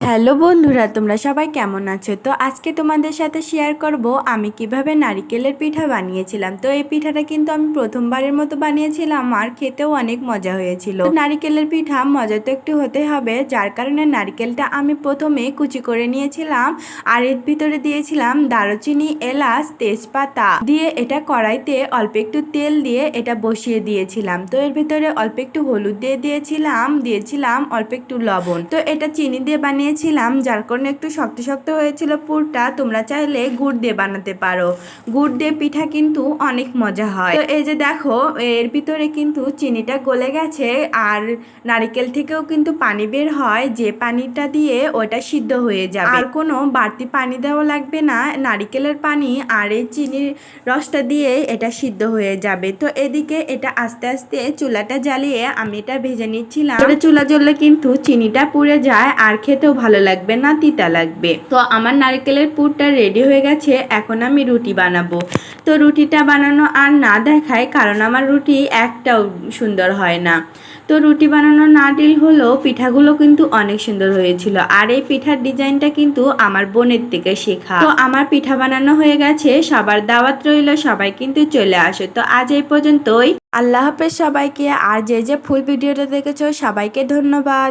Hello বন্ধুরা, তোমরা সবাই কেমন আছো? তো আজকে তোমাদের সাথে শেয়ার করব আমি কিভাবে নারিকেলের পিঠা বানিয়েছিলাম। তো এই পিঠাটা কিন্তু আমি প্রথমবারের মতো বানিয়েছিলাম আর খেতেও অনেক মজা হয়েছিল। তো নারিকেলের পিঠা মজা তো একটু হতে হবে, যার কারণে নারিকেলটা আমি প্রথমে কুচি করে নিয়েছিলাম আর এর ভিতরে দিয়েছিলাম দারুচিনি, এলাচ, তেজপাতা দিয়ে এটা কড়াইতে অল্প একটু তেল দিয়ে এটা বসিয়ে দিয়েছিলাম। তো এর ভিতরে অল্প একটু হলুদ দিয়ে দিয়েছিলাম অল্প একটু লবণ। তো এটা চিনি দিয়ে বানিয়েছিলাম, যার কারণে একটু শক্ত শক্ত হয়েছিল পুরটা। তোমরা চাইলে গুড় দিয়ে বানাতে পারো, গুড় দিয়ে পিঠা কিন্তু অনেক মজা হয়। তো এই যে দেখো, এর ভিতরে কিন্তু চিনিটা গলে গেছে আর নারিকেল থেকেও কিন্তু পানি বের হয়, যে পানিটা দিয়ে ওটা সিদ্ধ হয়ে যাবে, আর কোনো বাড়তি পানি দেওয়া লাগবে না। নারিকেলের পানি আর এই চিনির রসটা দিয়ে এটা সিদ্ধ হয়ে যাবে। তো এদিকে এটা আস্তে আস্তে চুলাটা জ্বালিয়ে আমি এটা ভেজে নিচ্ছিলাম। চুলা জ্বললে কিন্তু চিনিটা পুড়ে যায় আর খেতেও ভালো লাগবে না, তিতা লাগবে। তো আমার নারকেলের পুরটা রেডি হয়ে গেছে, এখন আমি রুটি বানাবো। তো রুটিটা বানানো আর না দেখায়, কারণ আমার রুটি একটাও সুন্দর হয় না। তো রুটি বানানো না ডিল হলেও পিঠাগুলো কিন্তু অনেক সুন্দর হয়েছিল, আর এই পিঠার ডিজাইনটা কিন্তু আমার বোনের থেকে শেখা। তো আমার পিঠা বানানো হয়ে গেছে, সবার দাওয়াত রইল, সবাই কিন্তু চলে আসে। তো আজ এই পর্যন্তই, আল্লাহ হাফেজ সবাইকে। আর যে যে ফুল ভিডিওটা দেখেছো সবাইকে ধন্যবাদ।